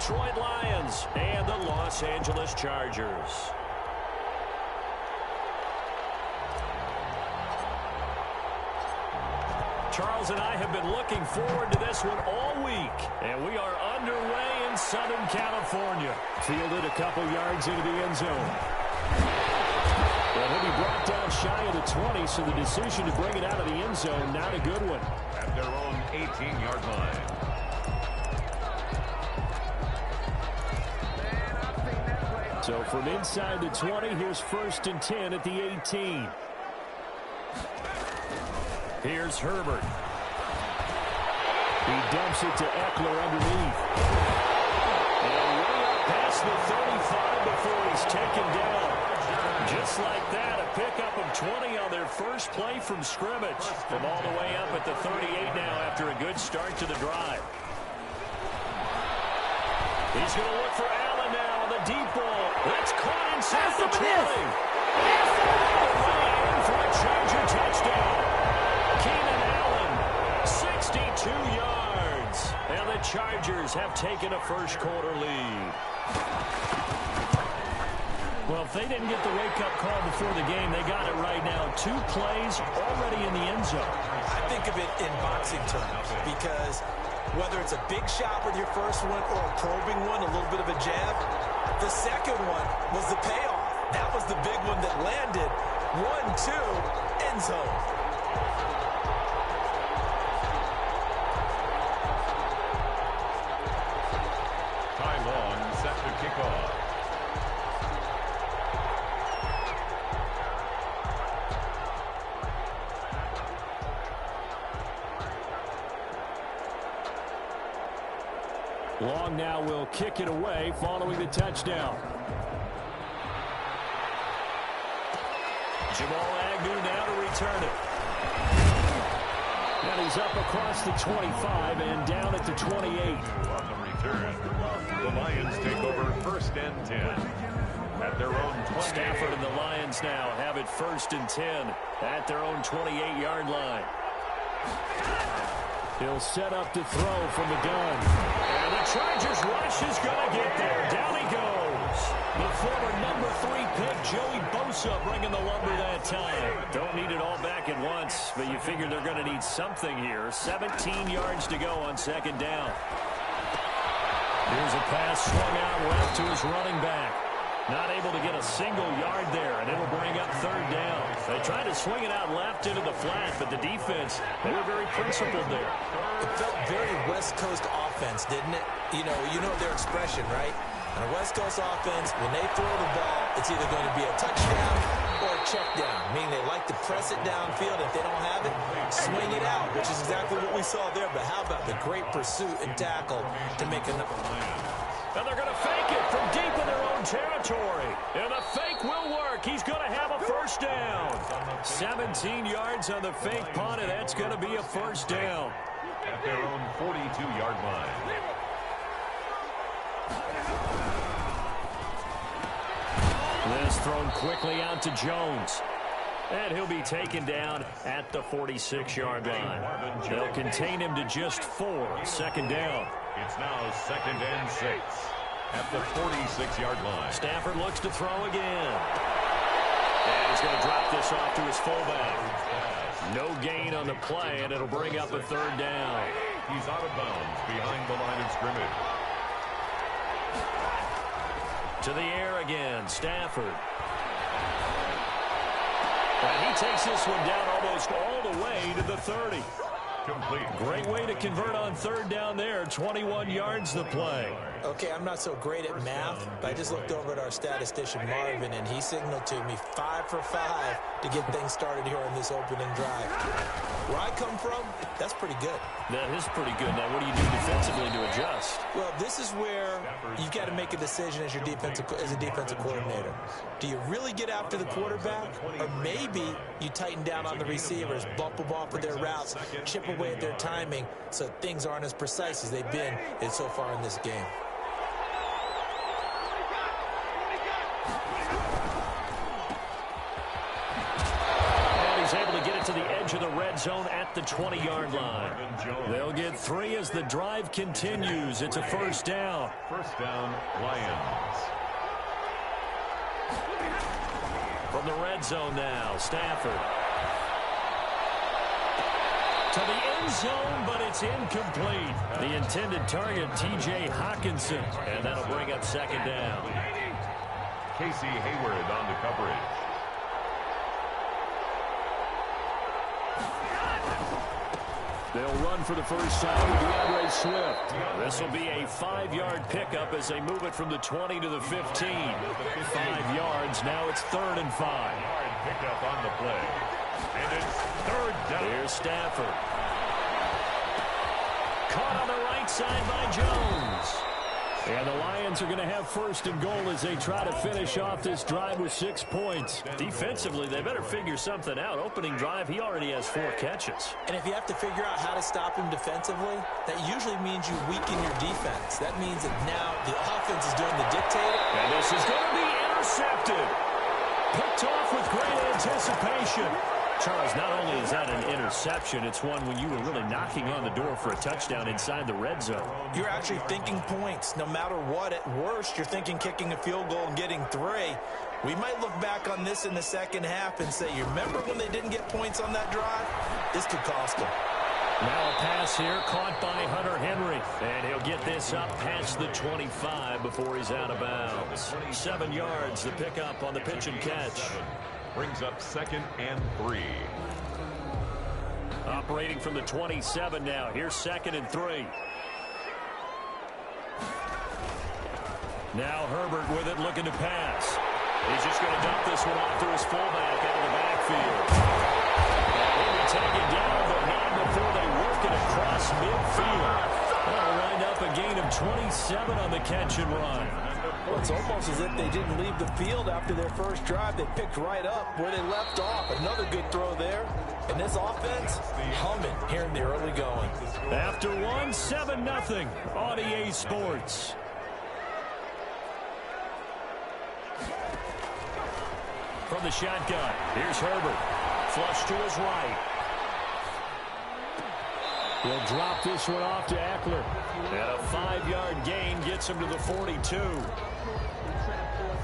Detroit Lions and the Los Angeles Chargers. Charles and I have been looking forward to this one all week, and we are underway in Southern California. Fielded a couple yards into the end zone. Well, he'll be brought down shy of the 20, so the decision to bring it out of the end zone, not a good one. At their own 18-yard line. So from inside the 20, here's 1st and 10 at the 18. Here's Herbert. He dumps it to Eckler underneath. And way up past the 35 before he's taken down. Just like that, a pickup of 20 on their first play from scrimmage. From all the way up at the 38 now after a good start to the drive. He's going to look for Allen now on the deep ball. That's caught inside the 20. Way in for a Charger touchdown. Keenan Allen, 62 yards. And the Chargers have taken a first-quarter lead. Well, if they didn't get the wake-up call before the game, they got it right now. 2 plays already in the end zone. I think of it in boxing terms because whether it's a big shot with your first one or a probing one, a little bit of a jab, the second one was the payoff. That was the big one that landed. 1-2, end zone. Ty Long set to kick off. Long now will kick it away following the touchdown. Jamal Agnew now to return it. And he's up across the 25 and down at the 28. On the return, the Lions take over 1st and 10. At their own 28. Stafford and the Lions now have it 1st and 10 at their own 28-yard line. He'll set up to throw from the gun. And the Chargers rush is going to get there. Down he goes. The former number 3 pick, Joey Bosa, bringing the lumber that time. Don't need it all back at once, but you figure they're going to need something here. 17 yards to go on 2nd down. Here's a pass swung out left to his running back. Not able to get a single yard there, and it'll bring up 3rd down. They tried to swing it out left into the flat, but the defense, they were very principled there. It felt very West Coast offense, didn't it? You know their expression, right? On a West Coast offense, when they throw the ball, it's either going to be a touchdown or a check down, meaning they like to press it downfield. If they don't have it, swing it out, which is exactly what we saw there. But how about the great pursuit and tackle to make enough? And they're going to fake it from deep in their own territory. And the fake will work. He's going to have a 1st down. 17 yards on the fake punt, and that's going to be a 1st down. At their own 42-yard line. This thrown quickly out to Jones. And he'll be taken down at the 46-yard line. They'll contain him to just 4. 2nd down. It's now 2nd and 6 at the 46-yard line. Stafford looks to throw again. And he's going to drop this off to his fullback. No gain on the play, and it'll bring up a 3rd down. He's out of bounds behind the line of scrimmage. To the air again, Stafford. And he takes this one down almost all the way to the 30. Complete. Great way to convert on 3rd down there. 21 yards the play. Okay, I'm not so great at math, but I just looked over at our statistician, Marvin, and he signaled to me 5 for 5 to get things started here on this opening drive. Where I come from, that's pretty good. That is pretty good. Now, what do you do defensively to adjust? Well, this is where you've got to make a decision as a defensive coordinator. Do you really get after the quarterback, or maybe you tighten down on the receivers, bump them off with their routes, chip away at their timing, so things aren't as precise as they've been so far in this game. And he's able to get it to the edge of the red red zone at the 20-yard line. They'll get 3 as the drive continues. It's a first down. First down, Lions. From the red zone now, Stafford. To the end zone, but it's incomplete. The intended target, T.J. Hawkinson. And that'll bring up second down. Casey Hayward on the coverage. They'll run for the first time with DeAndre Swift. This will be a 5-yard pickup as they move it from the 20 to the 15. 5 yards. Now it's 3rd and 5. Yard pickup on the play. And it's 3rd down. Here's Stafford. Caught on the right side by Jones. And the Lions are going to have 1st and goal as they try to finish off this drive with 6 points. Defensively, they better figure something out. Opening drive, he already has 4 catches. And if you have to figure out how to stop him defensively, that usually means you weaken your defense. That means that now the offense is doing the dictating. And this is going to be intercepted. Picked off with great anticipation. Charles, not only is that an interception, it's one when you were really knocking on the door for a touchdown inside the red zone. You're actually thinking points. No matter what, at worst, you're thinking kicking a field goal and getting 3. We might look back on this in the second half and say, you remember when they didn't get points on that drive? This could cost them. Now a pass here caught by Hunter Henry. And he'll get this up past the 25 before he's out of bounds. 7 yards, the pickup on the pitch and catch. Brings up 2nd and 3. Operating from the 27 now. Here's 2nd and 3. Now Herbert with it, looking to pass. He's just going to dump this one off to his fullback out of the backfield. He'll be taken down, but not before they work it across midfield. That'll wind up a gain of 27 on the catch and run. Well, it's almost as if they didn't leave the field after their first drive. They picked right up where they left off. Another good throw there. And this offense, humming here in the early going. After 1, 7-0 on EA Sports. From the shotgun, here's Herbert. Flush to his right. He'll drop this one off to Eckler. And a 5-yard gain gets him to the 42.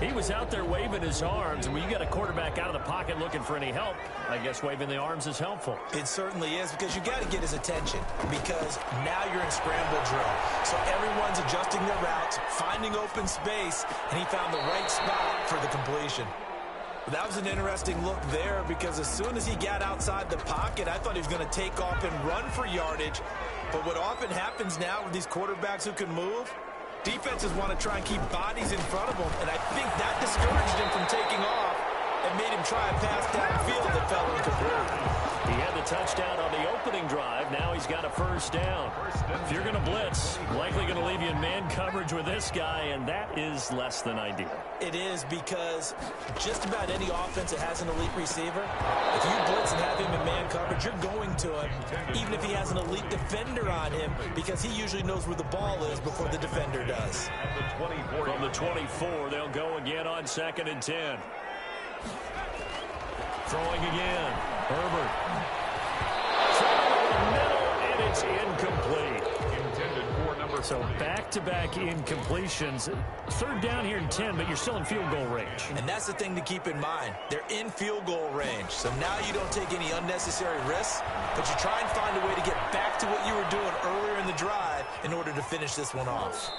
He was out there waving his arms, and when you got a quarterback out of the pocket looking for any help, I guess waving the arms is helpful. It certainly is, because you got to get his attention, because now you're in scramble drill. So everyone's adjusting their routes, finding open space, and he found the right spot for the completion. But that was an interesting look there, because as soon as he got outside the pocket, I thought he was going to take off and run for yardage. But what often happens now with these quarterbacks who can move, defenses want to try and keep bodies in front of them, and I think that discouraged him from taking off and made him try a pass downfield that fell incomplete. He had the touchdown on the opening drive. Now he's got a first down. If you're going to blitz, likely going to leave you in man coverage with this guy, and that is less than ideal. It is, because just about any offense that has an elite receiver, if you blitz and have him in man coverage, you're going to him, even if he has an elite defender on him, because he usually knows where the ball is before the defender does. From the 24, they'll go again on 2nd and 10. Throwing again. Herbert. Throwing in the middle, and it's incomplete. Intended for number So back-to-back incompletions. 3rd down here in 10, but you're still in field goal range. And that's the thing to keep in mind. They're in field goal range. So now you don't take any unnecessary risks, but you try and find a way to get back to what you were doing earlier in the drive in order to finish this one off.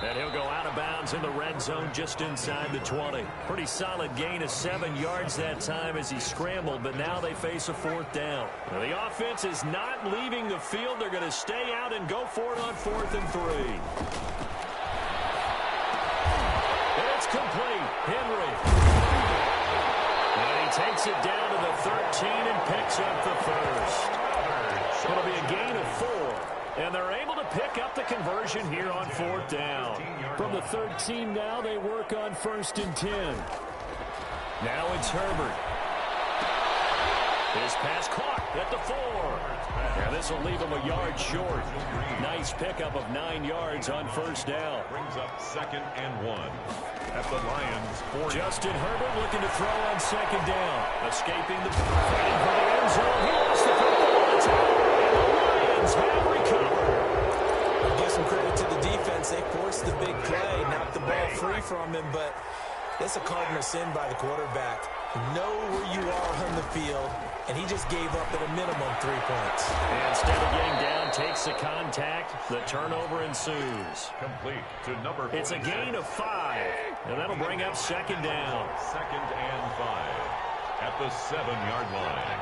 And he'll go out of bounds in the red zone just inside the 20. Pretty solid gain of 7 yards that time as he scrambled, but now they face a 4th down. Now the offense is not leaving the field. They're going to stay out and go for it on 4th and 3. And it's complete. Henry. And he takes it down to the 13 and picks up the first. It'll be a gain of 4. And they're able to pick up the conversion here on 4th down. From the 13 now, they work on 1st and 10. Now it's Herbert. His pass caught at the 4. And this will leave him a yard short. Nice pickup of 9 yards on 1st down. Brings up 2nd and 1. At the Lions, 4. Justin Herbert looking to throw on 2nd down. Escaping the fighting for the end zone. He lost the football. and the Lions have recovered. I'll give some credit to the defense. They forced the big play, knocked the ball free from him, but it's a cardinal sin by the quarterback. Know where you are on the field, and he just gave up at a minimum 3 points. And instead of getting down, takes the contact. The turnover ensues. Complete to number 46. It's a gain of 5, and that'll bring up second down. 2nd and 5 at the 7-yard line.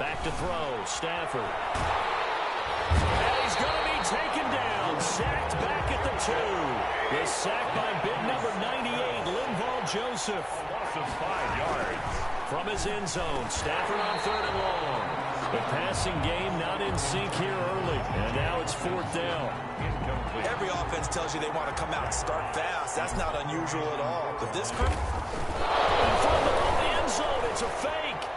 Back to throw, Stafford. And he's going to be taken down, sacked back at the 2. The sack by big number 98, Linval Joseph. Loss of 5 yards. From his end zone, Stafford on 3rd and long. The passing game not in sync here early, and now it's 4th down. Incomplete. Every offense tells you they want to come out and start fast. That's not unusual at all. But this group, In front of the end zone, it's a fake.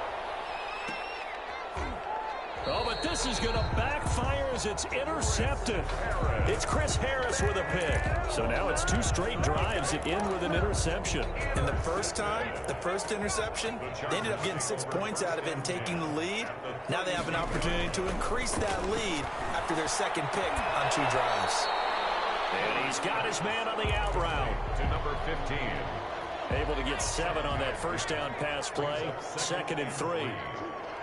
Oh, but this is going to backfire as it's intercepted. It's Chris Harris with a pick. So now it's 2 straight drives that end with an interception. and the first time, the first interception, they ended up getting 6 points out of it and taking the lead. Now they have an opportunity to increase that lead after their second pick on 2 drives. And he's got his man on the out route. To number 15. Able to get 7 on that first down pass play. 2nd and 3.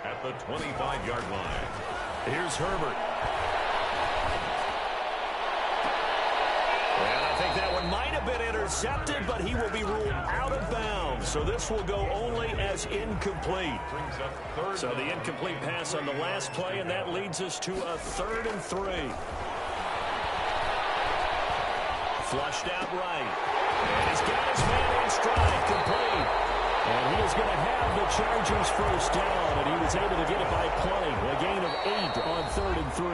At the 25-yard line. Here's Herbert. And I think that one might have been intercepted, but he will be ruled out of bounds. So this will go only as incomplete. Brings up 3rd. So the incomplete pass on the last play, and that leads us to a 3rd and 3. Flushed out right. And he's got his man in stride, complete. And he is going to have the Chargers first down, and he was able to get it by plenty. A gain of 8 on 3rd and 3.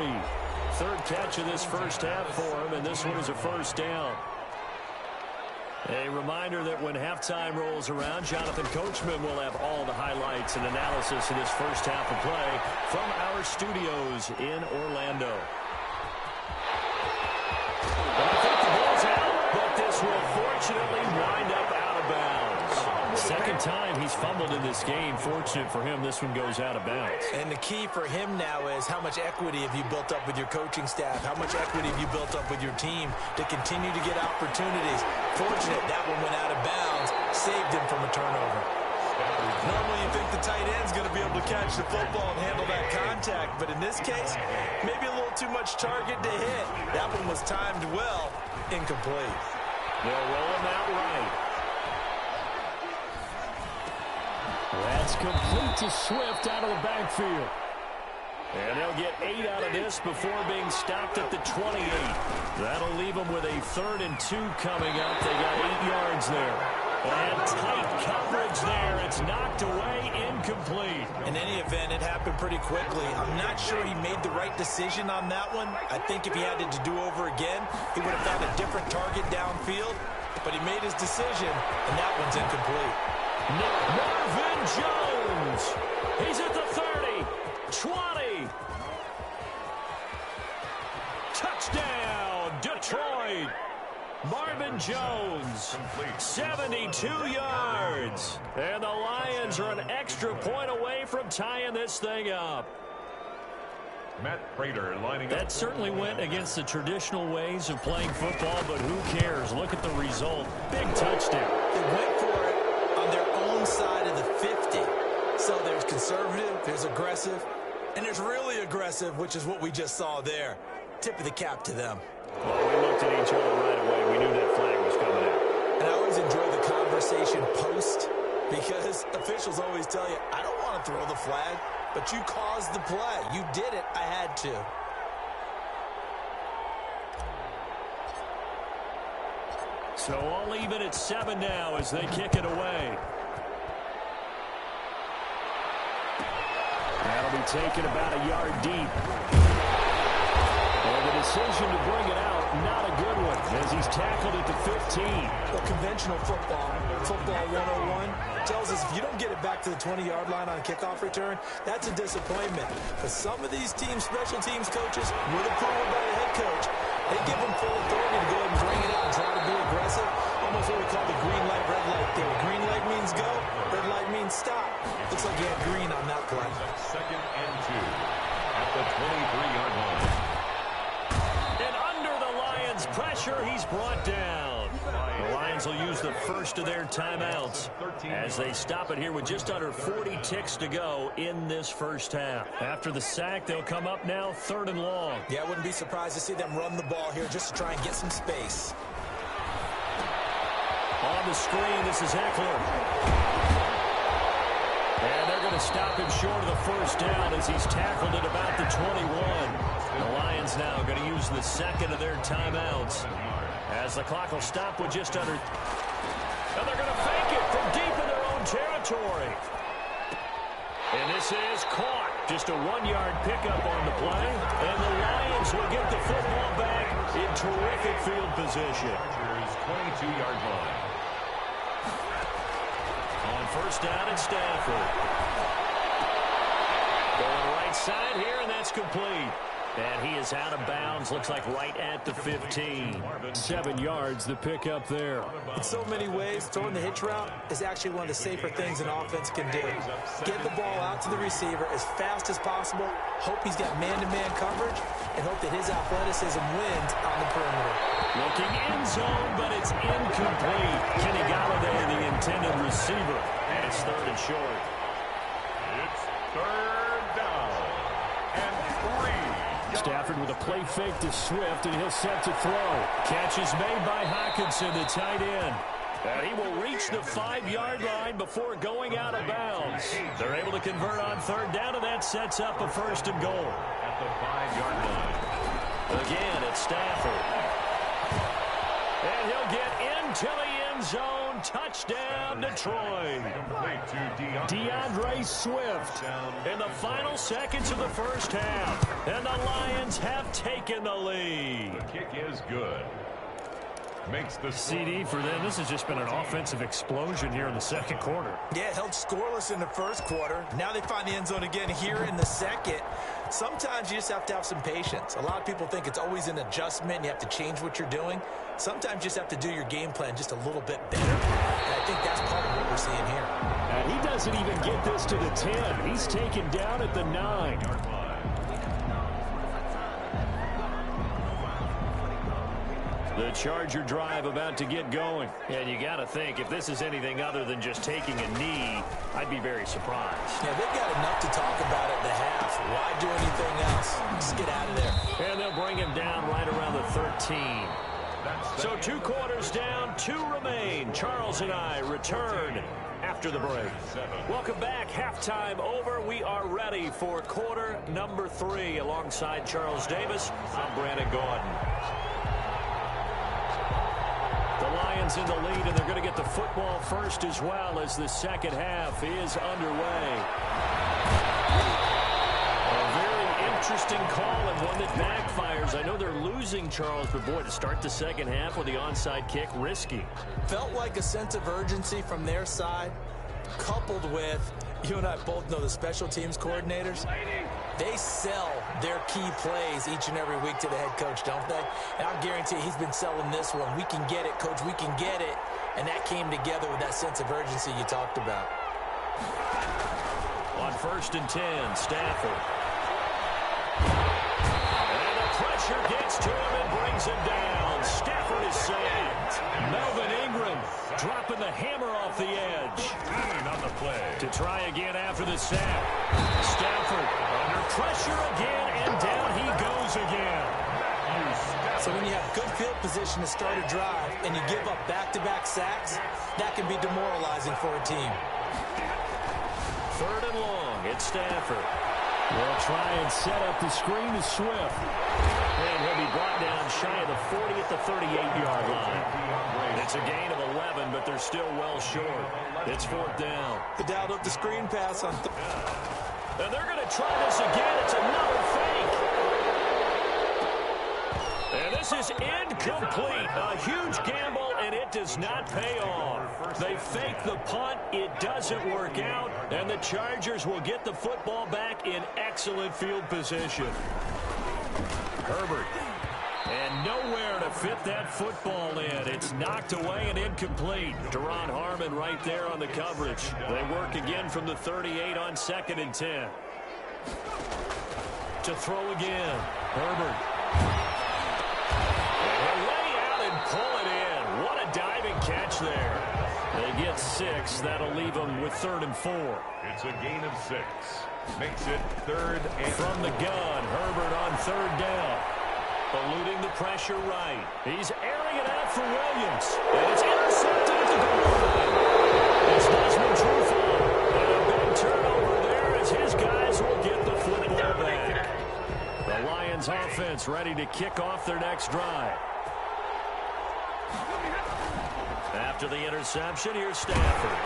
3rd catch of this first half for him, and this one is a first down. A reminder that when halftime rolls around, Jonathan Coachman will have all the highlights and analysis of this first half of play from our studios in Orlando. I think the ball's out, but this will fortunately wind up out of bounds. 2nd time he's fumbled in this game. Fortunate for him, this one goes out of bounds. And the key for him now is how much equity have you built up with your coaching staff? How much equity have you built up with your team to continue to get opportunities? Fortunate that one went out of bounds, saved him from a turnover. Normally you think the tight end's going to be able to catch the football and handle that contact, but in this case, maybe a little too much target to hit. That one was timed well, incomplete. They'll roll him out right. That's complete to Swift out of the backfield. And they'll get 8 out of this before being stopped at the 28. That'll leave them with a 3rd and 2 coming up. They got 8 yards there. And tight coverage there. It's knocked away, incomplete. In any event, it happened pretty quickly. I'm not sure he made the right decision on that one. I think if he had it to do over again, he would have found a different target downfield. But he made his decision, and that one's incomplete. Marvin Jones. He's at the 30, 20. Touchdown, Detroit. Marvin Jones, 72 yards. And the Lions are an extra point away from tying this thing up. Matt Prater lining up. That certainly went against the traditional ways of playing football, but who cares? Look at the result. Big touchdown. They went for it on their own side of the 50. So there's conservative, there's aggressive, and there's really aggressive, which is what we just saw there. Tip of the cap to them. Well, we looked at each other right away. We knew that flag was coming out. And I always enjoy the conversation post, because officials always tell you, I don't want to throw the flag, but you caused the play. You did it. I had to. So all even at 7 now as they kick it away. That'll be taken about a yard deep. And the decision to bring it out, not a good one, as he's tackled at the 15. Well, conventional football 101, tells us if you don't get it back to the 20-yard line on a kickoff return, that's a disappointment. But some of these teams, special teams coaches, with approval by the head coach, they give them full authority to go ahead and bring it out and try to be aggressive. almost what we call the green light, red light theory. Green light means go, red light means stop. Looks like he had green on that play. 2nd and 2 at the 23-yard line. And under the Lions' pressure, he's brought down. The Lions will use the first of their timeouts as they stop it here with just under 40 ticks to go in this first half. After the sack, they'll come up now 3rd and long. Yeah, I wouldn't be surprised to see them run the ball here just to try and get some space. On the screen, this is Eckler. And they're going to stop him short of the first down as he's tackled at about the 21. The Lions now going to use the second of their timeouts as the clock will stop with just under. And they're going to fake it from deep in their own territory. And this is caught. Just a 1-yard pickup on the play. And the Lions will get the football back in terrific field position. 22-yard line. On first down at Stafford. Going right side here, and that's complete. And he is out of bounds. Looks like right at the 15. 7 yards, the pickup there. In so many ways, throwing the hitch route is actually one of the safer things an offense can do. Get the ball out to the receiver as fast as possible, hope he's got man-to-man coverage, and hope that his athleticism wins on the perimeter. Looking end zone, but it's incomplete. Kenny Galladay, the intended receiver. And it's 3rd and short. It's 3rd down and 3. Stafford with a play fake to Swift, and he'll set to throw. Catch is made by Hockenson, the tight end. And he will reach the 5-yard line before going out of bounds. They're able to convert on 3rd down, and that sets up a 1st and goal. At the 5-yard line. Again, it's Stafford. And he'll get into the end zone. Touchdown, Detroit. DeAndre Swift in the final seconds of the first half. And the Lions have taken the lead. The kick is good. Makes the CD for them. This has just been an offensive explosion here in the 2nd quarter. Yeah, held scoreless in the 1st quarter. Now they find the end zone again here in the 2nd. Sometimes you just have to have some patience. A lot of people think it's always an adjustment. And you have to change what you're doing. Sometimes you just have to do your game plan just a little bit better. And I think that's part of what we're seeing here. And he doesn't even get this to the 10. He's taken down at the 9. The Charger drive about to get going. And you got to think, if this is anything other than just taking a knee, I'd be very surprised. Yeah, they've got enough to talk about at the half. Why do anything else? Just get out of there. And they'll bring him down right around the 13. So 2 quarters down, 2 remain. Charles and I return after the break. Welcome back. Halftime over. We are ready for quarter number 3. Alongside Charles Davis, I'm Brandon Gordon. The Lions in the lead, and they're going to get the football first as well as the second half is underway. A very interesting call and one that backfires. I know they're losing, Charles, but boy, to start the second half with the onside kick, risky. Felt like a sense of urgency from their side, coupled with, you and I both know the special teams coordinators. They sell their key plays each and every week to the head coach, don't they? And I'll guarantee he's been selling this one. We can get it, coach, we can get it. And that came together with that sense of urgency you talked about. On 1st and 10, Stafford. And the pressure gets to him and brings him down. Stafford is sacked. Melvin Ingram dropping the hammer off the edge. on the play. To try again after the sack. Stafford under pressure again, and down he goes again. So when you have good field position to start a drive and you give up back-to-back sacks, that can be demoralizing for a team. 3rd and long, it's Stafford. They'll try and set up the screen to Swift. And he'll be brought down shy of the 40 at the 38-yard line. It's a gain of 11, but they're still well short. It's 4th down. The dialed up the screen pass on. And they're going to try this again. It's another fake. And this is incomplete. A huge gamble, and it does not pay off. They fake the punt. It doesn't work out. And the Chargers will get the football back in excellent field position. Herbert And nowhere to fit that football in. It's knocked away and incomplete. Deron Harmon right there on the coverage. They work again from the 38 on 2nd and 10. To throw again. Herbert. And he'll lay out and pull it in. What a diving catch there. They get 6. That'll leave them with 3rd and 4. It's a gain of 6. Makes it 3rd and from the gun. Herbert on 3rd down. Eluding the pressure right. He's airing it out for Williams. And it's intercepted at the goal line. It's Desmond Trufant. And a big turnover there as his guys will get the football back. The Lions offense ready to kick off their next drive. After the interception, here's Stafford.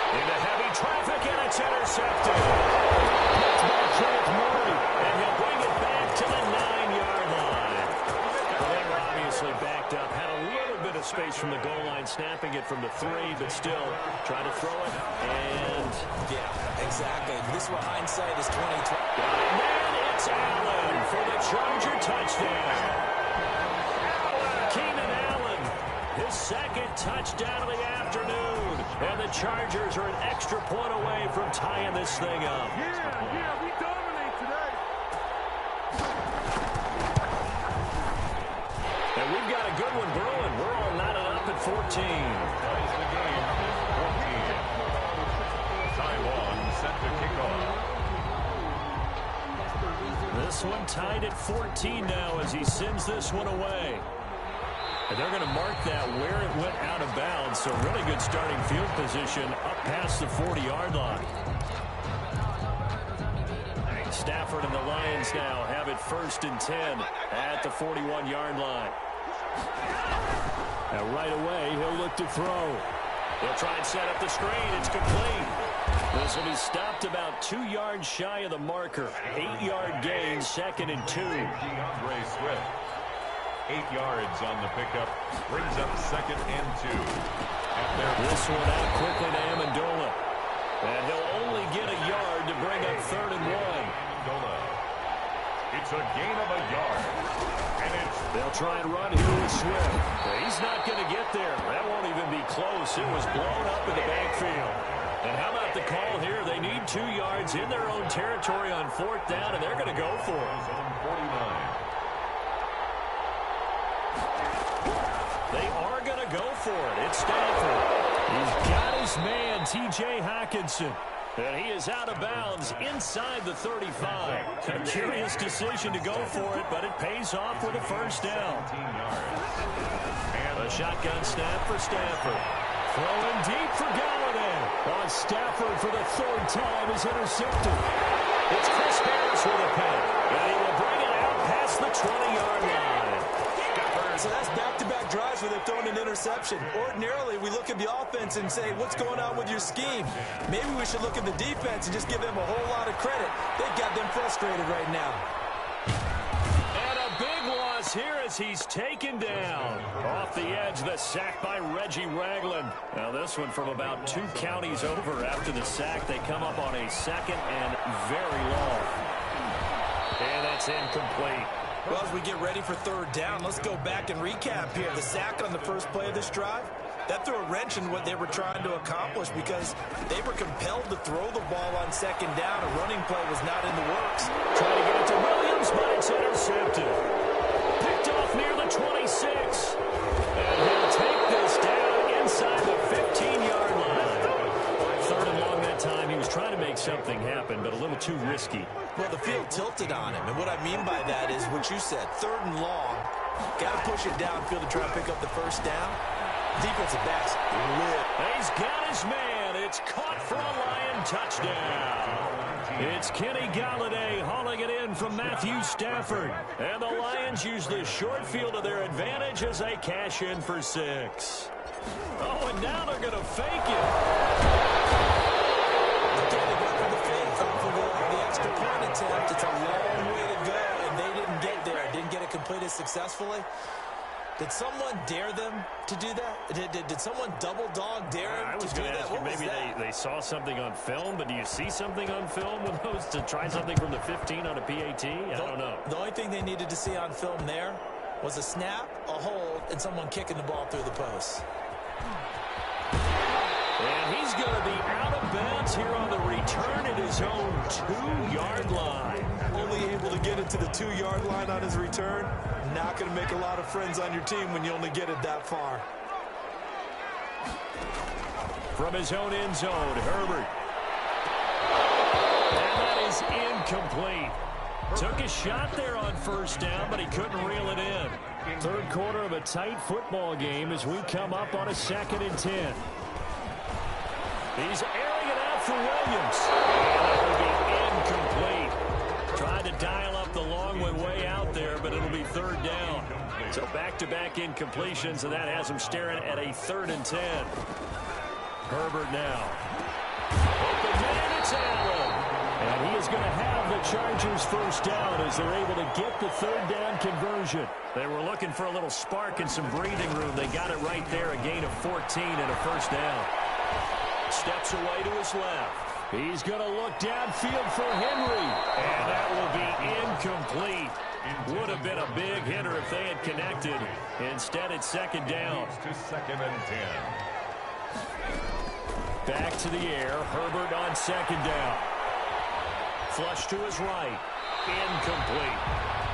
Into heavy traffic, and it's intercepted. It's by Kenneth Murray, and he'll bring it back to the 9-yard line. Well, they were obviously backed up, had a little bit of space from the goal line, snapping it from the 3, but still trying to throw it, and... yeah, exactly. This is what hindsight is 2020. And it's Allen for the Charger touchdown. Keenan Allen, his 2nd touchdown of the afternoon. And the Chargers are an extra point away from tying this thing up. Yeah, we dominate today. And we've got a good one brewing. We're all knotted up at 14. ties the game. 14. Taiwan set to kick off. This one tied at 14 now as he sends this one away. And they're going to mark that where it went out of bounds. So really good starting field position up past the 40-yard line. Stafford and the Lions now have it 1st and 10 at the 41-yard line. Now right away, he'll look to throw. He'll try and set up the screen. It's complete. This will be stopped about 2 yards shy of the marker. 8-yard gain, 2nd and 2. DeAndre Swift. 8 yards on the pickup. Brings up 2nd and 2. This one out quickly to Amendola. And he'll only get a yard to bring up 3rd and 1. Amendola. It's a gain of a yard. And they'll try and run here with Swift. He's not going to get there. That won't even be close. It was blown up in the backfield. And how about the call here? They need 2 yards in their own territory on 4th down, and they're going to go for it. on 49. They are going to go for it. It's Stafford. He's got his man, T.J. Hockenson. And he is out of bounds inside the 35. A curious decision to go for it, but it pays off with a 1st down. And a shotgun snap for Stafford. Throwing deep for Galladay. On Stafford for the 3rd time is intercepted. It's Chris Harris with a pick. And he will bring it out past the 20-yard line. So that's back-to-back drives where they've thrown an interception. Ordinarily, we look at the offense and say, what's going on with your scheme? Maybe we should look at the defense and just give them a whole lot of credit. They've got them frustrated right now. And a big loss here as he's taken down. Off the edge, the sack by Reggie Ragland. Now this one from about 2 counties over after the sack. They come up on a 2nd and very long. And that's incomplete. Well, as we get ready for 3rd down, let's go back and recap here. The sack on the first play of this drive, that threw a wrench in what they were trying to accomplish because they were compelled to throw the ball on 2nd down. A running play was not in the works. Trying to get it to Williams, but it's intercepted. Picked off near the 26. And he'll take this down inside the 15-yard line. 3rd and long that time. He was trying to make something happen, but a little too risky. Well, the field tilted on him, and what I mean by that is what you said, 3rd and long, got to push it downfield to try and pick up the 1st down. Defensive backs lit. He's got his man. It's caught for a Lion touchdown. It's Kenny Galladay hauling it in from Matthew Stafford. And the Lions use the short field to their advantage as they cash in for 6. Oh, and now they're going to fake it. Extra point attempt. It's a long way to go, and they didn't get there. Didn't get it completed successfully. Did someone dare them to do that? Did someone double dog dare him I was to do going to that? ask you, maybe they saw something on film, but do you see something on film with those to try something from the 15 on a PAT? I don't know. The only thing they needed to see on film there was a snap, a hold, and someone kicking the ball through the post. And he's going to be out of bounds here on the return at his own 2-yard line. Only able to get it to the 2-yard line on his return. Not going to make a lot of friends on your team when you only get it that far. From his own end zone, Herbert. And that is incomplete. Took a shot there on first down, but he couldn't reel it in. Third quarter of a tight football game as we come up on a 2nd and 10. He's airing it out for Williams. And that will be incomplete. Tried to dial up the long way out there, but it'll be 3rd down. So back-to-back incompletions, and that has him staring at a 3rd and 10. Herbert now. Open man, it's Allen. And he is going to have the Chargers first down as they're able to get the 3rd down conversion. They were looking for a little spark and some breathing room. They got it right there, a gain of 14 and a first down. Steps away to his left. He's going to look downfield for Henry. And that will be incomplete. Would have been a big hitter if they had connected. Instead, it's 2nd down. To 2nd and 10. Back to the air. Herbert on 2nd down. Flush to his right. Incomplete.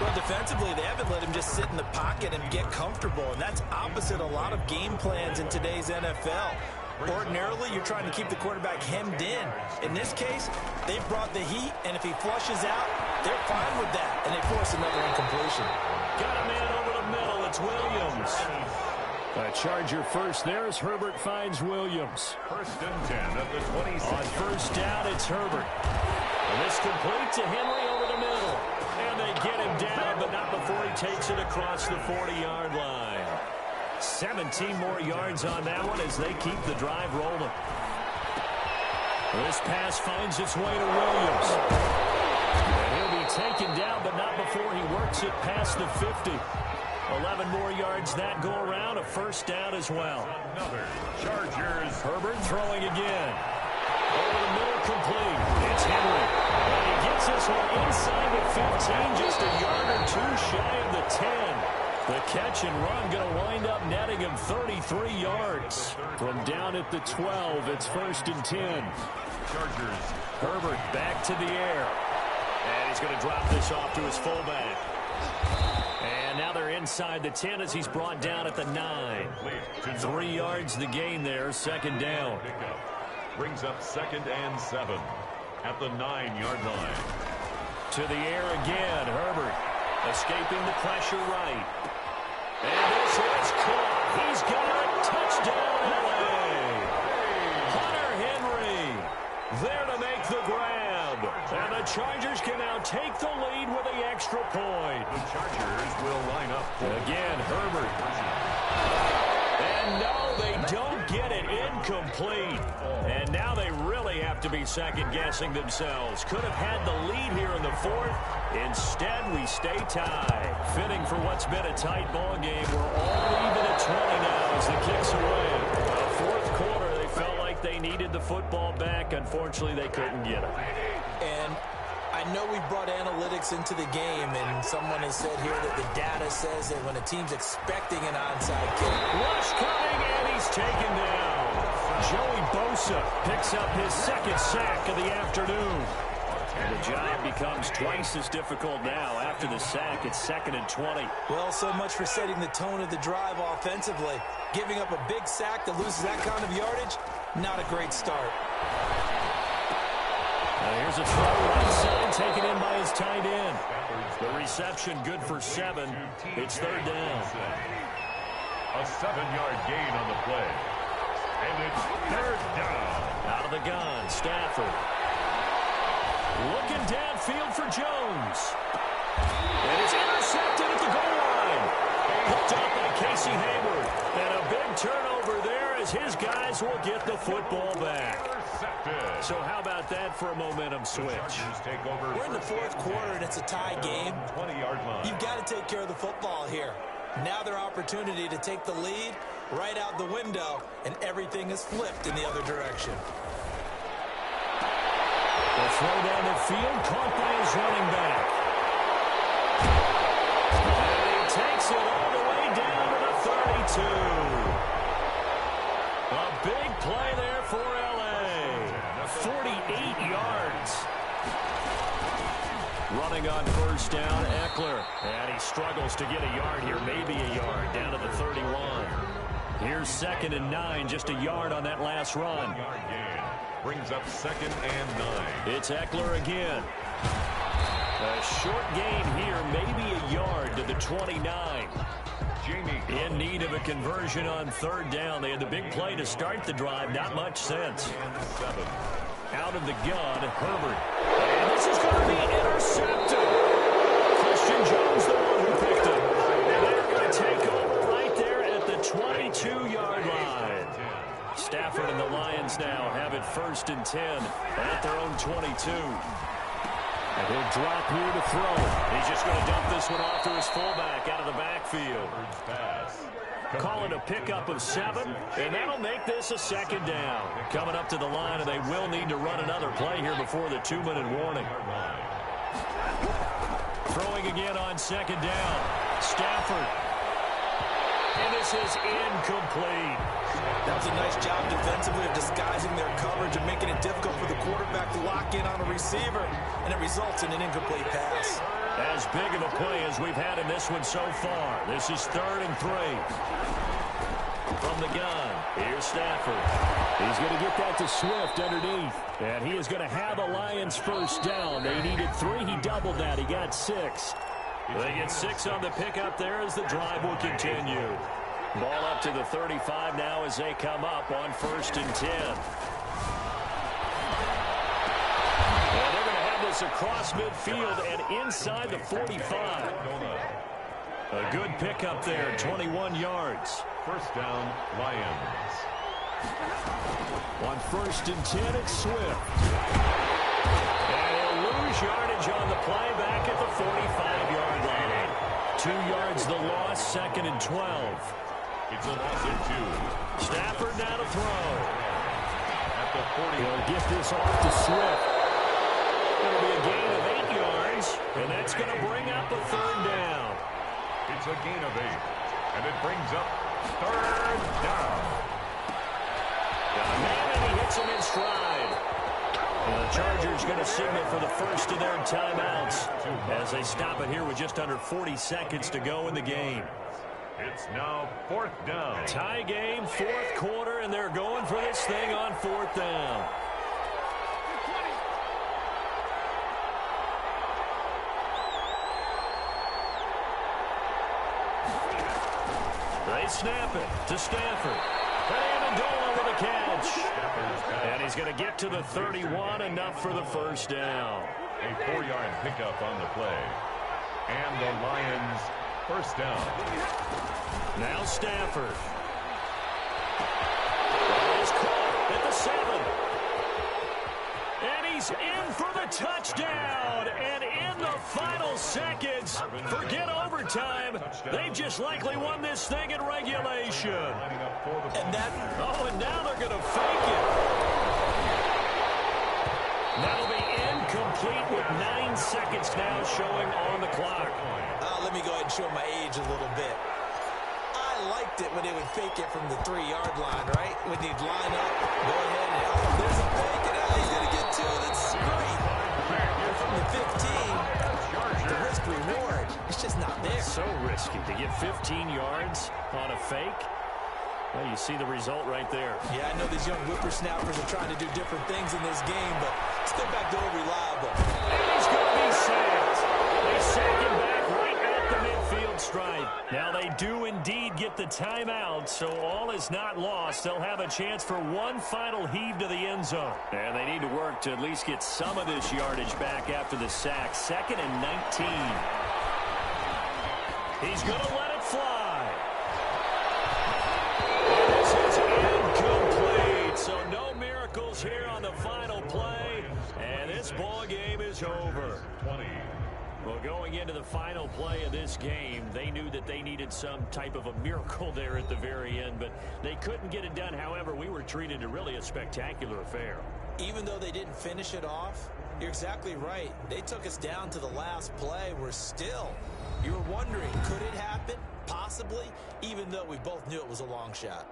Well, defensively, they haven't let him just sit in the pocket and get comfortable, and that's opposite a lot of game plans in today's NFL. Ordinarily, you're trying to keep the quarterback hemmed in. In this case, they've brought the heat, and if he flushes out, they're fine with that, and they force another incompletion. Got a man over the middle. It's Williams. A Charger first there as Herbert finds Williams. 1st and 10 at the 26. On first down, it's Herbert. And this complete to Henry over the middle. And they get him down, but not before he takes it across the 40-yard line. 17 more yards on that one as they keep the drive rolling. This pass finds its way to Williams. And he'll be taken down, but not before he works it past the 50. 11 more yards that go around, a first down as well. Another Chargers. Herbert throwing again. Over the middle, complete. It's Henry. And he gets this one inside the 15, just a yard or two shy of the 10. The catch and run going to wind up netting him 33 yards. From down at the 12, it's 1st and 10. Chargers. Herbert back to the air. And he's going to drop this off to his fullback. And now they're inside the 10 as he's brought down at the 9. 3 yards the gain there, 2nd down. Brings up 2nd and 7 at the 9-yard line. To the air again, Herbert. Escaping the pressure right. And this is caught. He's got it. Touchdown, LA. Hunter Henry there to make the grab. And the Chargers can now take the lead with the extra point. The Chargers will line up for again, Herbert. And no, they don't get it. Incomplete. And now they really have to be second-guessing themselves. Could have had the lead here in the 4th. Instead, we stay tied. Fitting for what's been a tight ball game. We're all even at 20 now as the kick's away. The 4th quarter, they felt like they needed the football back. Unfortunately, they couldn't get it. And I know we brought analytics into the game, and someone has said here that the data says that when a team's expecting an onside kick. Rush coming, and he's taken down. Joey Bosa picks up his 2nd sack of the afternoon. And the job becomes twice as difficult now. After the sack, it's 2nd and 20. Well, so much for setting the tone of the drive offensively. Giving up a big sack that loses that kind of yardage, not a great start. Here's a throw right side, taken in by his tight end. The reception good for 7. It's 3rd down. a 7-yard gain on the play. And it's 3rd down. Out of the gun, Stafford. Looking downfield for Jones. And it's intercepted at the goal line. Hooked up by Casey Hayward. And a big turnover there as his guys will get the football back. So how about that for a momentum switch? Take over. We're in the 4th quarter and it's a tie game. 20-yard line. You've got to take care of the football here. Now their opportunity to take the lead right out the window, and everything is flipped in the other direction. The throw down the field, caught by his running back. And he takes it all the way down to the 32. A big play there for L.A. 48 yards. Running on first down, Eckler. And he struggles to get a yard here, maybe a yard, down to the 31. Here's 2nd and 9, just a yard on that last run. Yard gain. Brings up 2nd and 9. It's Eckler again. A short gain here, maybe a yard to the 29. In need of a conversion on 3rd down. They had the big play to start the drive, not much sense. Out of the gun, Herbert. And this is going to be intercepted. Christian Jones, the one who picked it. And they're going to take over right there at the 22-yard line. Stafford and the Lions now have it 1st and 10 at their own 22. And he'll drop here to throw. He's just going to dump this one off to his fullback out of the backfield. Call it a pickup of 7, and that'll make this a 2nd down. Coming up to the line, and they will need to run another play here before the 2-minute warning. Throwing again on 2nd down. Stafford. And this is incomplete. That was a nice job defensively of disguising their coverage and making it difficult for the quarterback to lock in on a receiver, and it results in an incomplete pass. As big of a play as we've had in this one so far. This is 3rd and 3. From the gun, here's Stafford. He's going to get that to Swift underneath. And he is going to have a Lions 1st down. They needed 3. He doubled that. He got 6. They get 6 on the pickup there as the drive will continue. Ball up to the 35 now as they come up on 1st and 10. And they're going to have this across midfield and inside the 45. A good pickup there, 21 yards. 1st down, Lions. On 1st and 10, it's Swift. And he'll lose yardage on the play back at the 45-yard line. 2 yards the loss, 2nd and 12. It's a loss of 2. Stafford now to throw. At the 40. He'll get this off to Swift. It'll be a gain of 8 yards, and that's going to bring up a 3rd down. It's a gain of 8, and it brings up 3rd down. Got a man, and he hits him in stride. And the Chargers going to signal for the first of their timeouts as they stop it here with just under 40 seconds to go in the game. It's now 4th down. Tie game, 4th quarter, and they're going for this thing on 4th down. They snap it to Stafford. Amendola with a catch. And he's going to get to the 31, enough for the 1st down. A 4-yard pickup on the play. And the Lions 1st down. Now Stafford. He's caught at the 7. And he's in for the touchdown. And in the final seconds, forget overtime. They've just likely won this thing in regulation. And now they're going to fake it. That'll be incomplete with 9 seconds now showing on the clock. Let me go ahead and show my age a little bit. I liked it when they would fake it from the 3-yard line, right? When they'd line up, go ahead and, there's a fake, and he's going to get 2. That's great. But from the 15, the risk reward, it's just not there. So risky to get 15 yards on a fake. Well, you see the result right there. Yeah, I know these young whippersnappers are trying to do different things in this game, but still back to reliable. And he's going to be sacked. They sack him back right at the midfield stripe. Now they do indeed get the timeout, so all is not lost. They'll have a chance for one final heave to the end zone. And they need to work to at least get some of this yardage back after the sack. 2nd and 19. He's going to let it fly. This is incomplete, so no miracles here on the final play, and this ball game is over. 20. Well, going into the final play of this game, they knew that they needed some type of a miracle there at the very end, but they couldn't get it done. However, we were treated to really a spectacular affair. Even though they didn't finish it off, you're exactly right. They took us down to the last play. We're still, you were wondering, could it happen? Possibly, even though we both knew it was a long shot.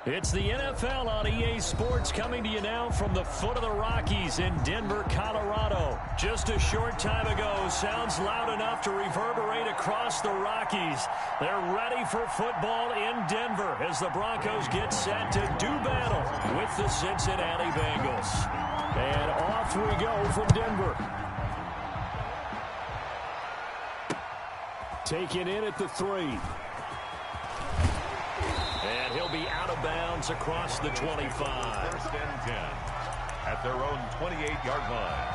It's the NFL on EA Sports coming to you now from the foot of the Rockies in Denver, Colorado. Just a short time ago, sounds loud enough to reverberate across the Rockies. They're ready for football in Denver as the Broncos get set to do battle with the Cincinnati Bengals. And off we go from Denver. Taken in at the 3. And he'll be out of bounds across the 25. First and 10 at their own 28-yard line.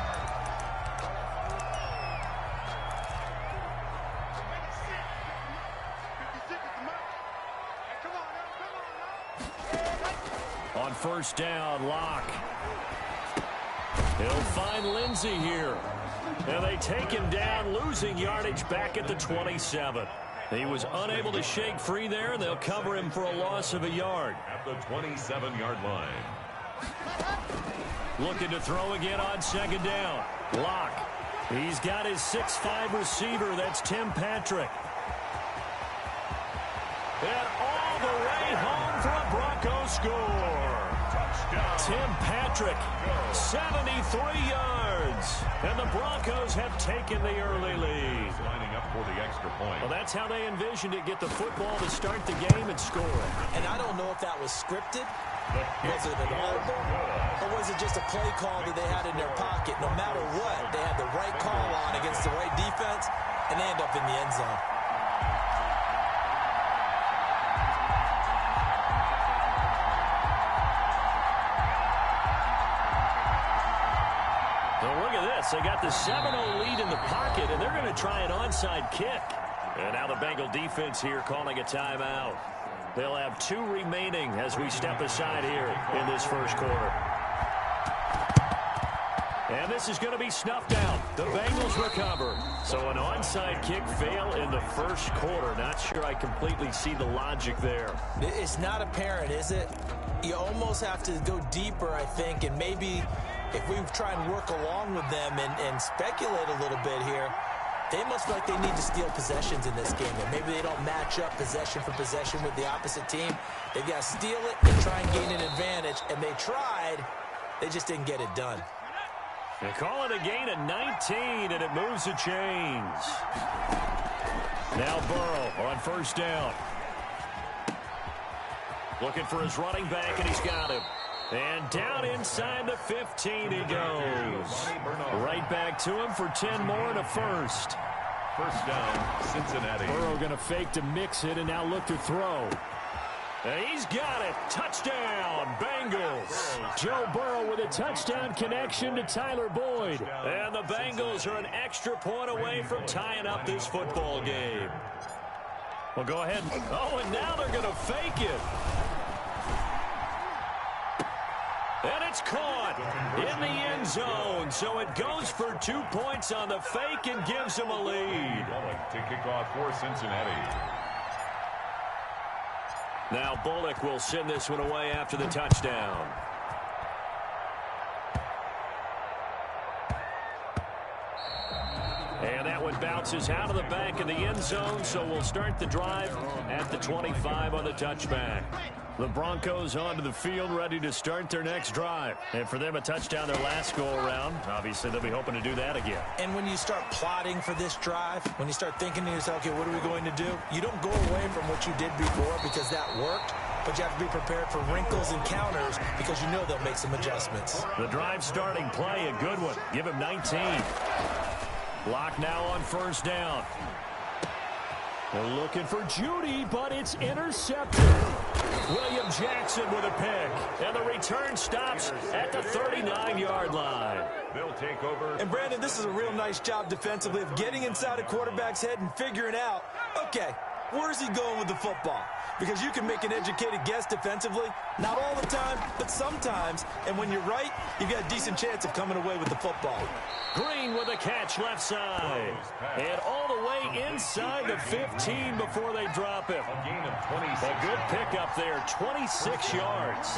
On first down, Locke. He'll find Lindsey here. And they take him down, losing yardage back at the 27. He was unable to shake free there. They'll cover him for a loss of a yard. At the 27-yard line. Looking to throw again on second down. Locke. He's got his 6'5 receiver. That's Tim Patrick. And all the way home for a Broncos score. Tim Patrick, 73 yards. And the Broncos have taken the early lead. Lining up for the extra point. Well, that's how they envisioned it. Get the football to start the game and score it. And I don't know if that was scripted. Was it an audible? Or was it just a play call that they had in their pocket? No matter what, they had the right call on against the right defense, and they end up in the end zone. Well, look at this. They got the 7-0 lead in the pocket, and they're going to try an onside kick. And now the Bengal defense here calling a timeout. They'll have 2 remaining as we step aside here in this first quarter. And this is going to be snuffed out. The Bengals recover. So an onside kick fail in the first quarter. Not sure I completely see the logic there. It's not apparent, is it? You almost have to go deeper, I think, and maybe if we try and work along with them and speculate a little bit here, they must feel like they need to steal possessions in this game. And maybe they don't match up possession for possession with the opposite team. They've got to steal it and try and gain an advantage. And they tried. They just didn't get it done. They call it a gain of 19, and it moves the chains. Now Burrow on first down. Looking for his running back, and he's got him. And down inside the 15 he goes. Right back to him for 10 more and a first. First down, Cincinnati. Burrow going to fake to mix it and now look to throw. And he's got it. Touchdown, Bengals. Joe Burrow with a touchdown connection to Tyler Boyd. And the Bengals are an extra point away from tying up this football game. Well, go ahead. Oh, and now they're going to fake it. And it's caught in the end zone. So it goes for 2 points on the fake and gives them a lead. To kick off for Cincinnati. Now Bullock will send this one away after the touchdown. And that one bounces out of the back of the end zone, so we'll start the drive at the 25 on the touchback. The Broncos onto the field, ready to start their next drive. And for them, a touchdown their last go-around. Obviously, they'll be hoping to do that again. And when you start plotting for this drive, when you start thinking to yourself, okay, what are we going to do? You don't go away from what you did before because that worked, but you have to be prepared for wrinkles and counters because you know they'll make some adjustments. The drive starting play, a good one. Give him 19. Block now on first down. They're looking for Judy, but it's intercepted. William Jackson with a pick. And the return stops at the 39-yard line. They'll take over. And, Brandon, this is a real nice job defensively of getting inside a quarterback's head and figuring out, okay, where's he going with the football? Because you can make an educated guess defensively. Not all the time, but sometimes. And when you're right, you've got a decent chance of coming away with the football. Green with a catch left side. And all the way inside the 15 before they drop him. A gain of 26. A good pickup there, 26 yards.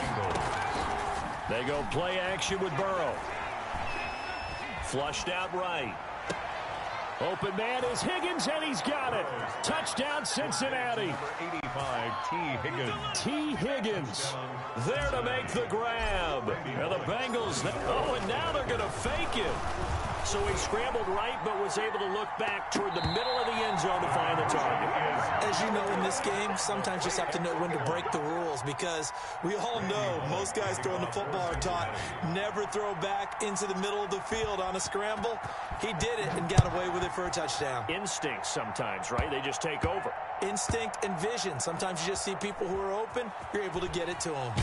They go play action with Burrow. Flushed out right. Open man is Higgins, and he's got it. Touchdown, Cincinnati. Number 85, T. Higgins. T. Higgins there to make the grab. And the Bengals, oh, and now they're going to fake it. So he scrambled right, but was able to look back toward the middle of the end zone to find the target. As you know, in this game, sometimes you just have to know when to break the rules because we all know most guys throwing the football are taught never throw back into the middle of the field on a scramble. He did it and got away with it for a touchdown. Instinct sometimes, right? They just take over. Instinct and vision. Sometimes you just see people who are open, you're able to get it to them.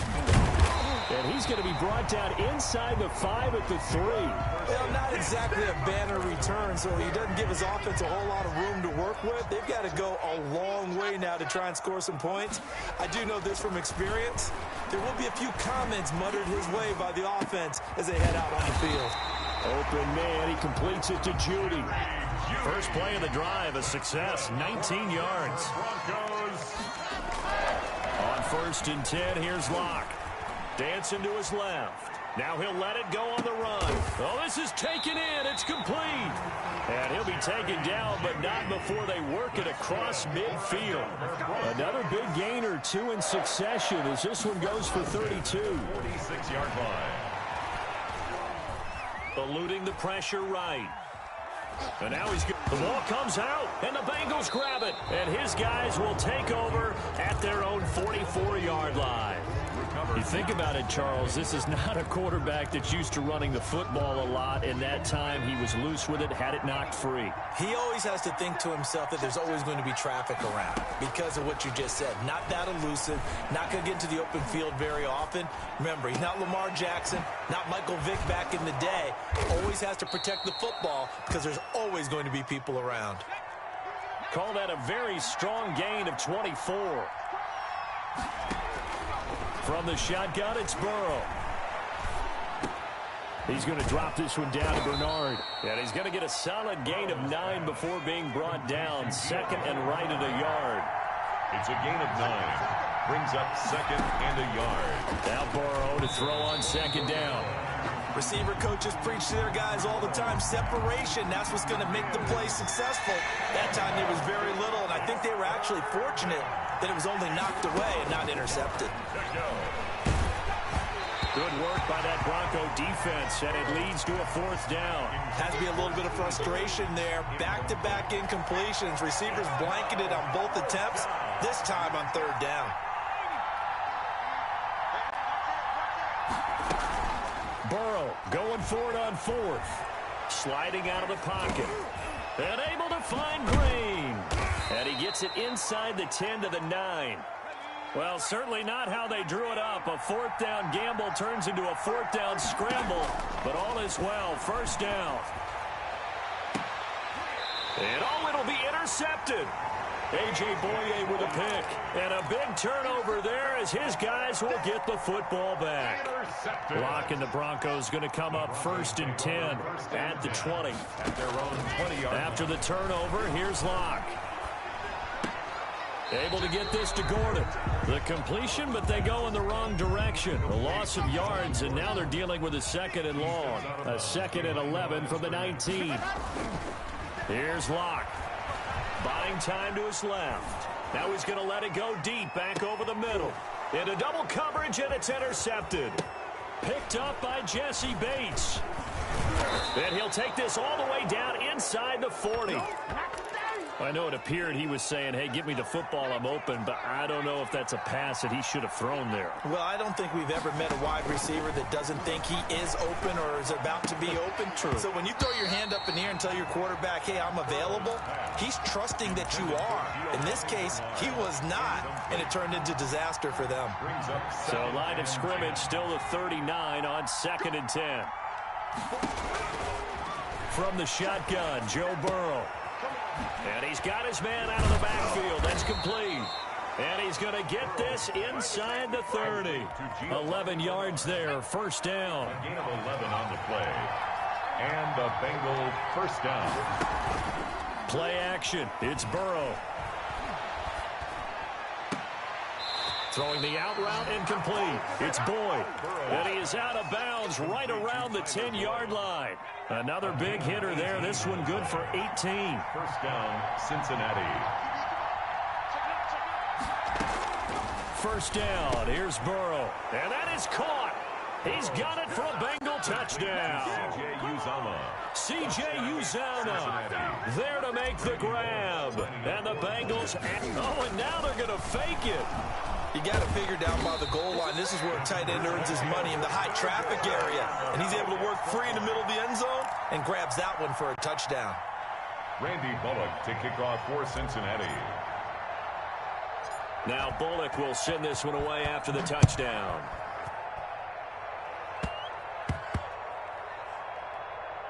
And he's going to be brought down inside the 5 at the 3. Well, not exactly a banner return, so he doesn't give his offense a whole lot of room to work with. They've got to go a long way now to try and score some points. I do know this from experience. There will be a few comments muttered his way by the offense as they head out on the field. Open man, he completes it to Judy. First play of the drive, a success, 19 yards. On 1st and 10, here's Locke. Dancing to his left. Now he'll let it go on the run. Oh, this is taken in. It's complete. And he'll be taken down, but not before they work it across midfield. Another big gain or two in succession as this one goes for 32. 46-yard line. Eluding the pressure right. And now he's good. The ball comes out, and the Bengals grab it. And his guys will take over at their own 44-yard line. You think about it, Charles, this is not a quarterback that's used to running the football a lot. In that time, he was loose with it, had it knocked free. He always has to think to himself that there's always going to be traffic around because of what you just said. Not that elusive, not going to get into the open field very often. Remember, he's not Lamar Jackson, not Michael Vick back in the day. Always has to protect the football because there's always going to be people around. Call that a very strong gain of 24. From the shotgun, it's Burrow. He's going to drop this one down to Bernard. And he's going to get a solid gain of 9 before being brought down. Second and right at a yard. It's a gain of 9. Brings up second and a yard. Now Burrow to throw on second down. Receiver coaches preach to their guys all the time. Separation, that's what's going to make the play successful. That time there was very little, and I think they were actually fortunate that it was only knocked away and not intercepted. Good work by that Bronco defense, and it leads to a fourth down. Has to be a little bit of frustration there. Back-to-back incompletions. Receivers blanketed on both attempts, this time on third down. Burrow going for it on fourth. Sliding out of the pocket. And able to find Green. And he gets it inside the 10 to the 9. Well, certainly not how they drew it up. A fourth down gamble turns into a fourth down scramble. But all is well. First down. And it'll be intercepted. A.J. Boye with a pick. And a big turnover there as his guys will get the football back. Locke and the Broncos going to come up first and 10 at the 20. At their own 20-yard. After the turnover, here's Locke. Able to get this to Gordon. The completion, but they go in the wrong direction. A loss of yards, and now they're dealing with a second and long. A second and 11 from the 19. Here's Locke. Buying time to his left. Now he's going to let it go deep, back over the middle. Into double coverage, and it's intercepted. Picked up by Jesse Bates. And he'll take this all the way down inside the 40. I know it appeared he was saying, hey, give me the football, I'm open, but I don't know if that's a pass that he should have thrown there. Well, I don't think we've ever met a wide receiver that doesn't think he is open or is about to be open. True. So when you throw your hand up in the air and tell your quarterback, hey, I'm available, he's trusting that you are. In this case, he was not, and it turned into disaster for them. So line of scrimmage still the 39 on second and 10. From the shotgun, Joe Burrow. And he's got his man out of the backfield. That's complete. And he's going to get this inside the 30. 11 yards there. First down. A gain of 11 on the play. And the Bengal first down. Play action. It's Burrow. Throwing the out route incomplete. It's Boyd. And he is out of bounds right around the 10-yard line. Another big hitter there. This one good for 18. First down, Cincinnati. First down. Here's Burrow. And that is caught. He's got it for a Bengal touchdown. C.J. Uzomah there to make the grab. And the Bengals, and now they're going to fake it. You got to figure down by the goal line. This is where a tight end earns his money in the high traffic area. And he's able to work free in the middle of the end zone and grabs that one for a touchdown. Randy Bullock to kick off for Cincinnati. Now Bullock will send this one away after the touchdown.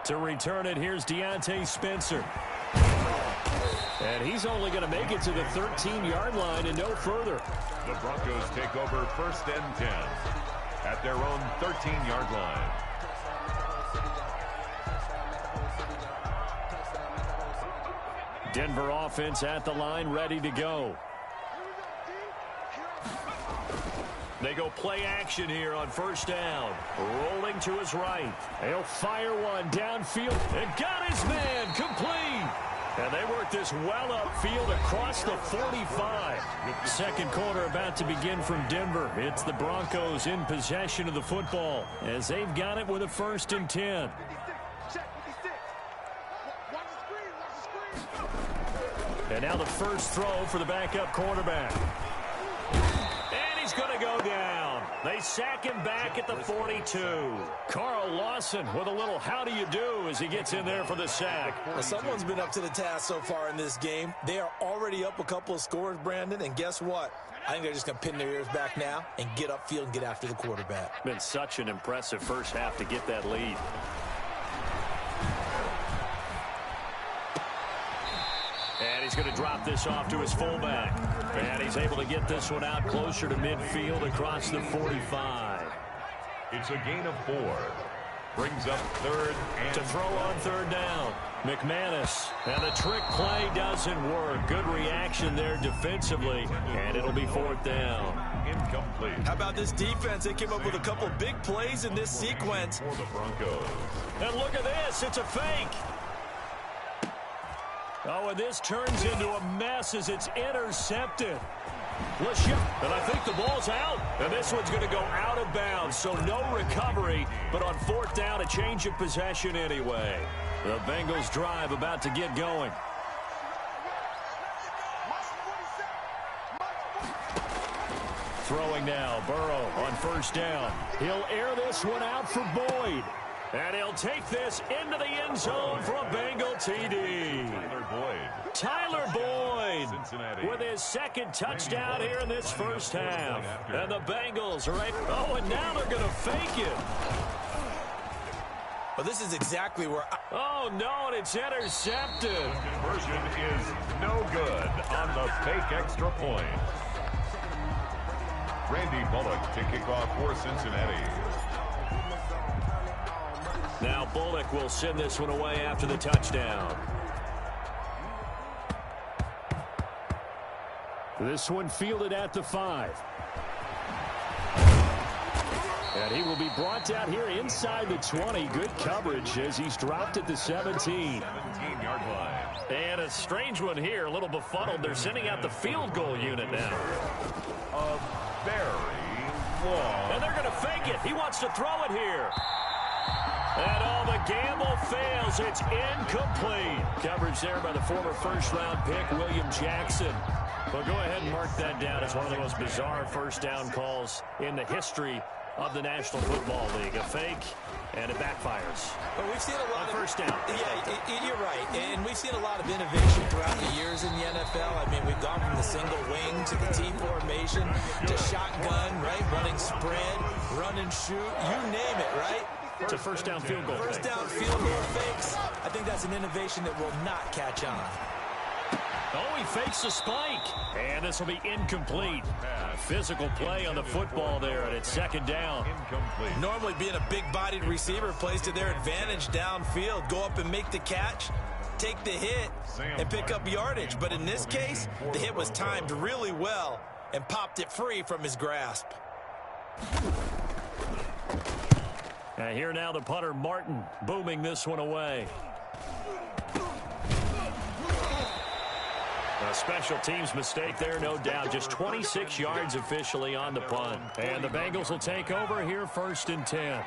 To return it, here's Deontay Spencer. And he's only going to make it to the 13-yard line and no further. The Broncos take over first and 10 at their own 13-yard line. Denver offense at the line, ready to go. They go play action here on first down. Rolling to his right. He'll fire one downfield and got his man complete. And they work this well upfield across the 45. Second quarter about to begin from Denver. It's the Broncos in possession of the football as they've got it with a 1st and 10. And now the first throw for the backup quarterback. And he's going to go down. They sack him back at the 42. Carl Lawson with a little how do you do as he gets in there for the sack. Well, someone's been up to the task so far in this game. They are already up a couple of scores, Brandon, and guess what? I think they're just going to pin their ears back now and get upfield and get after the quarterback. Been such an impressive first half to get that lead. And he's going to drop this off to his fullback. And he's able to get this one out closer to midfield across the 45. It's a gain of 4. Brings up 3rd and... To throw on 3rd down. McManus. And the trick play doesn't work. Good reaction there defensively. And it'll be 4th down. Incomplete. How about this defense? They came up with a couple big plays in this sequence. For the Broncos. And look at this. It's a fake. Oh, and this turns into a mess as it's intercepted. And I think the ball's out. And this one's going to go out of bounds, so no recovery. But on 4th down, a change of possession anyway. The Bengals drive about to get going. Throwing now, Burrow on 1st down. He'll air this one out for Boyd. And he'll take this into the end zone for a Bengal TD. Tyler Boyd with his 2nd touchdown here in this first half. And the Bengals are right. Oh, and now they're going to fake it. Well, this is exactly where... Oh, no, and it's intercepted. Conversion is no good on the fake extra point. Randy Bullock to kick off for Cincinnati. Now Bullock will send this one away after the touchdown. This one fielded at the 5. And he will be brought down here inside the 20. Good coverage as he's dropped at the 17. 17-yard line. And a strange one here, a little befuddled. They're sending out the field goal unit now. A very long. And they're going to fake it. He wants to throw it here. And all the gamble fails. It's incomplete. Coverage there by the former 1st-round pick, William Jackson. Well, go ahead and mark that down as one of the most bizarre 1st down calls in the history of the National Football League. A fake, and it backfires. Well, we've seen a lot of 1st down. Yeah, you're right. And we've seen a lot of innovation throughout the years in the NFL. I mean, we've gone from the single wing to the T formation to shotgun, right? Running spread, run and shoot, you name it, right? It's a 1st down field goal. 1st down field goal fakes. I think that's an innovation that will not catch on. Oh, he fakes the spike. And this will be incomplete. Physical play on the football there, and it's 2nd down. Incomplete. Normally being a big-bodied receiver plays to their advantage downfield. Go up and make the catch, take the hit, and pick up yardage. But in this case, the hit was timed really well and popped it free from his grasp. And here now the punter, Martin, booming this one away. A special teams mistake there, no doubt. Just 26 yards officially on the punt. And the Bengals will take over here 1st and 10.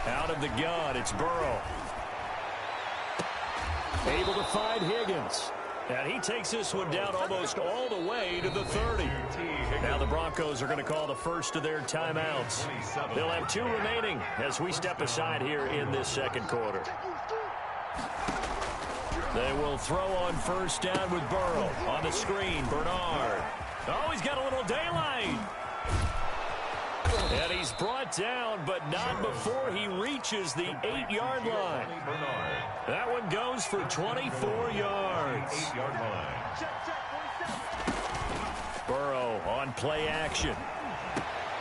Out of the gun, it's Burrow. Able to find Higgins. And he takes this one down almost all the way to the 30. Now the Broncos are going to call the first of their timeouts. They'll have 2 remaining as we step aside here in this 2nd quarter. They will throw on 1st down with Burrow. On the screen, Bernard. Oh, he's got a little daylight. And he's brought down, but not before he reaches the 8-yard line. That one goes for 24 yards. 8-yard line. Burrow on play action.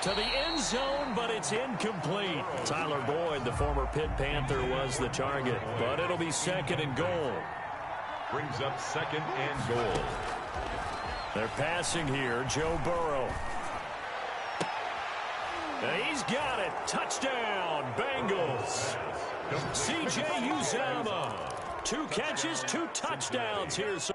To the end zone, but it's incomplete. Tyler Boyd, the former Pitt Panther, was the target. But it'll be 2nd and goal. Brings up 2nd and goal. They're passing here. Joe Burrow. And he's got it. Touchdown, Bengals. C.J. Uzomah. 2 catches, 2 touchdowns here so